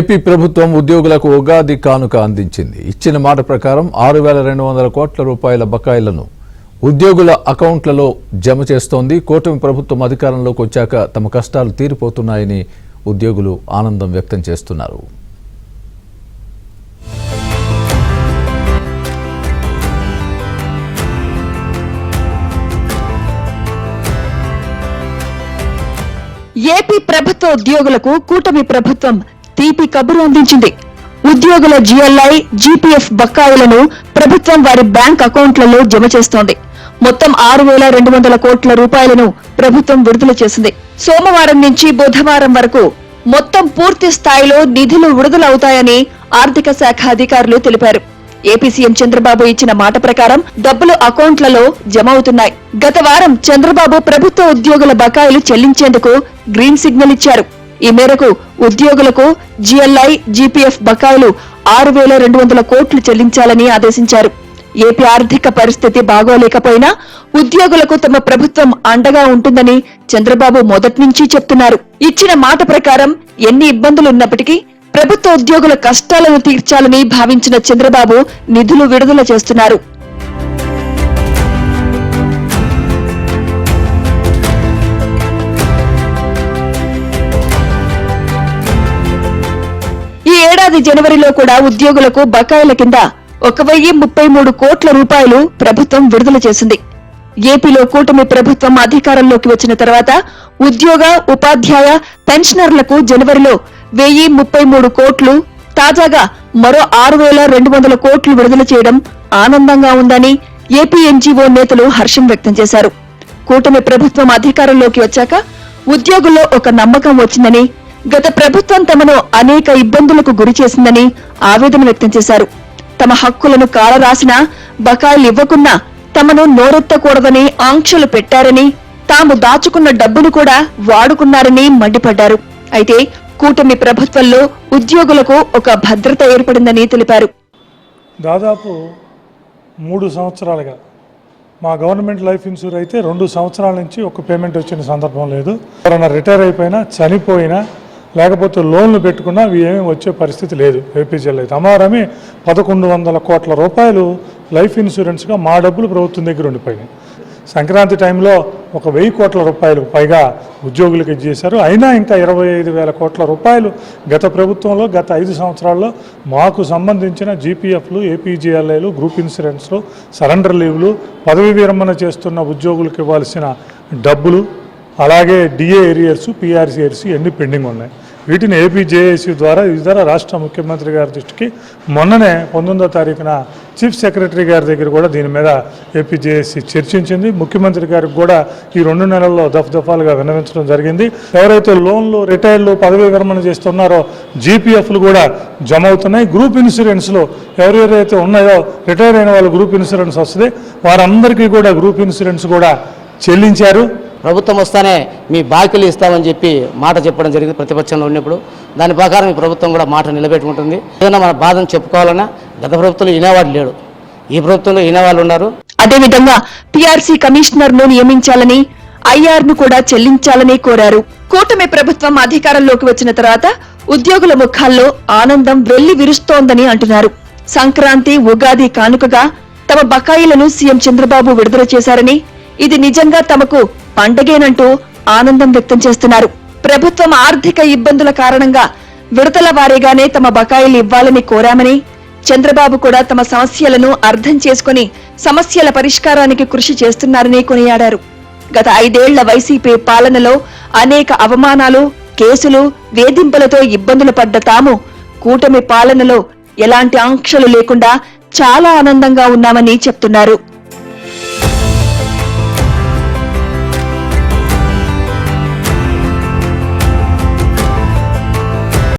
AP ప్రభుత్వం ఉద్యోగులకు ఉగాది కానుక అందించింది. ఇచ్చిన మాట ప్రకారం 6,200 కోట్ల రూపాయల బకాయిలను ఉద్యోగుల అకౌంట్లలో జమ చేస్తోంది. కూటమి ప్రభుత్వం అధికారంలోకి వచ్చాక తమ కష్టాలు తీరిపోతున్నాయని ఉద్యోగులు ఆనందం వ్యక్తం చేస్తున్నారు. ఏపీ ప్రభుత్వ ఉద్యోగులకు కూటమి ప్రభుత్వం తీపి కబురు అందించింది. ఉద్యోగుల జీఎల్ఐ, జీపీఎఫ్ బకాయిలను ప్రభుత్వం వారి బ్యాంక్ అకౌంట్లలో జమ చేస్తోంది. మొత్తం 6,200 కోట్ల రూపాయలను ప్రభుత్వం విడుదల చేసింది. సోమవారం నుంచి బుధవారం వరకు మొత్తం పూర్తి స్థాయిలో నిధులు విడుదలవుతాయని ఆర్థిక శాఖ అధికారులు తెలిపారు. ఏపీ సీఎం చంద్రబాబు ఇచ్చిన మాట ప్రకారం డబ్బులు అకౌంట్లలో జమ అవుతున్నాయి. గత వారం చంద్రబాబు ప్రభుత్వ ఉద్యోగుల బకాయిలు చెల్లించేందుకు గ్రీన్ సిగ్నల్ ఇచ్చారు. ఈ మేరకు ఉద్యోగులకు జీఎల్ఐ, జీపీఎఫ్ బకాయిలు 6,200 కోట్లు చెల్లించాలని ఆదేశించారు. ఏపీ ఆర్థిక పరిస్థితి బాగోలేకపోయినా ఉద్యోగులకు తమ ప్రభుత్వం అండగా ఉంటుందని చంద్రబాబు మొదటి నుంచి చెప్తున్నారు. ఇచ్చిన మాట ప్రకారం ఎన్ని ఇబ్బందులున్నప్పటికీ ప్రభుత్వ ఉద్యోగుల కష్టాలను తీర్చాలని భావించిన చంద్రబాబు నిధులు విడుదల చేస్తున్నారు. ఈ ఏడాది జనవరిలో కూడా ఉద్యోగులకు బకాయిల కింద 1,033 కోట్ల రూపాయలు ప్రభుత్వం విడుదల చేసింది. ఏపీలో కూటమి ప్రభుత్వం అధికారంలోకి వచ్చిన తర్వాత ఉద్యోగ, ఉపాధ్యాయ, పెన్షనర్లకు జనవరిలో 1,033 కోట్లు, తాజాగా మరో 6,200 కోట్లు విడుదల చేయడం ఆనందంగా ఉందని ఏపీ ఎన్జీఓ నేతలు హర్షం వ్యక్తం చేశారు. కూటమి ప్రభుత్వం అధికారంలోకి వచ్చాక ఉద్యోగుల్లో ఒక నమ్మకం వచ్చిందని, గత ప్రభుత్వం తమను అనేక ఇబ్బందులకు గురి చేసిందని ఆవేదన వ్యక్తం చేశారు. తమ హక్కులను కాలరాసినా, బకాయిలు ఇవ్వకున్నా తమను నోరెత్తకూడదని ఆంక్షలు పెట్టారని, తాము దాచుకున్న డబ్బును కూడా వాడుకున్నారని మండిపడ్డారు. అయితే కూటమి ప్రభుత్వంలో ఉద్యోగులకు ఒక భద్రత ఏర్పడిందని తెలిపారు. దాదాపు 3 సంవత్సరాలుగా మా గవర్నమెంట్ లైఫ్ ఇన్సూరెన్స్ అయితే 2 సంవత్సరాల నుంచి ఒక పేమెంట్ వచ్చిన సందర్భం లేదు. ఎవరైనా రిటైర్ అయిపోయినా, చనిపోయినా, లేకపోతే లోన్లు పెట్టుకున్నా ఏమీ వచ్చే పరిస్థితి లేదు. ఏపీజీఎల్ అయితే అమారమే 1,100 కోట్ల రూపాయలు లైఫ్ ఇన్సూరెన్స్గా మా డబ్బులు ప్రభుత్వం దగ్గర ఉండిపోయినాయి. సంక్రాంతి టైంలో 1,000 కోట్ల రూపాయలకు పైగా ఉద్యోగులకు ఇచ్చేశారు. అయినా ఇంకా 25,000 కోట్ల రూపాయలు గత ప్రభుత్వంలో గత 5 సంవత్సరాల్లో మాకు సంబంధించిన జీపీఎఫ్లు, ఏపీజీఎల్ఐలు, గ్రూప్ ఇన్సూరెన్స్లు, సరెండర్ లీవ్లు, పదవి విరమణ చేస్తున్న ఉద్యోగులకు ఇవ్వాల్సిన డబ్బులు, అలాగే డిఏ ఏరియర్స్, పీఆర్సీ ఏరియర్స్ ఎన్ని పెండింగ్ ఉన్నాయి. వీటిని ఏపీజేఏసీ ద్వారా ఇతర రాష్ట్ర ముఖ్యమంత్రి గారి దృష్టికి మొన్ననే 19వ తారీఖున చీఫ్ సెక్రటరీ గారి దగ్గర కూడా దీని మీద ఏపీజేఏసీ చర్చించింది. ముఖ్యమంత్రి గారికి కూడా ఈ 2 నెలల్లో దఫాలుగా విన్నవించడం జరిగింది. ఎవరైతే లోన్లు, రిటైర్లు, పదవి విరమణ చేస్తున్నారో జీపీఎఫ్లు కూడా జమ అవుతున్నాయి. గ్రూప్ ఇన్సూరెన్స్లు ఎవరెవరైతే ఉన్నాయో రిటైర్ అయిన వాళ్ళు గ్రూప్ ఇన్సూరెన్స్ వస్తుంది. వారందరికీ కూడా గ్రూప్ ఇన్సూరెన్స్ కూడా చెల్లించారు. ప్రభుత్వం వస్తానే మీ బాకీలు ఇస్తామని చెప్పి మాట చెప్పడం జరిగింది ప్రతిపక్షంలో ఉన్నప్పుడు. దాని ప్రకారం ఈ ప్రభుత్వం కూడా మాట నిలబెట్టుకుంటుంది. ఏదైనా మన బాధను చెప్పుకోవాలన్నా గత ప్రభుత్వంలో వినేవాడు లేడు, ఈ ప్రభుత్వంలో వినేవాళ్ళు ఉన్నారు. అదేవిధంగా పీఆర్సీ కమిషనర్ ను నియమించాలని, ఐఆర్ ను కూడా చెల్లించాలని కోరారు. కూటమి ప్రభుత్వం అధికారంలోకి వచ్చిన తర్వాత ఉద్యోగుల ముఖాల్లో ఆనందం వెళ్లి విరుస్తోందని అంటున్నారు. సంక్రాంతి, ఉగాది కానుకగా తమ బకాయిలను సీఎం చంద్రబాబు విడుదల చేశారని, ఇది నిజంగా తమకు పండగేనంటూ ఆనందం వ్యక్తం చేస్తున్నారు. ప్రభుత్వం ఆర్థిక ఇబ్బందుల కారణంగా విడతల వారీగానే తమ బకాయిలు ఇవ్వాలని కోరామని, చంద్రబాబు కూడా తమ సమస్యలను అర్థం చేసుకుని సమస్యల పరిష్కారానికి కృషి చేస్తున్నారని కొనియాడారు. గత 5 ఏళ్ల వైసీపీ పాలనలో అనేక అవమానాలు, కేసులు, వేధింపులతో ఇబ్బందులు పడ్డ తాము కూటమి పాలనలో ఎలాంటి ఆంక్షలు లేకుండా చాలా ఆనందంగా ఉన్నామని చెప్తున్నారు.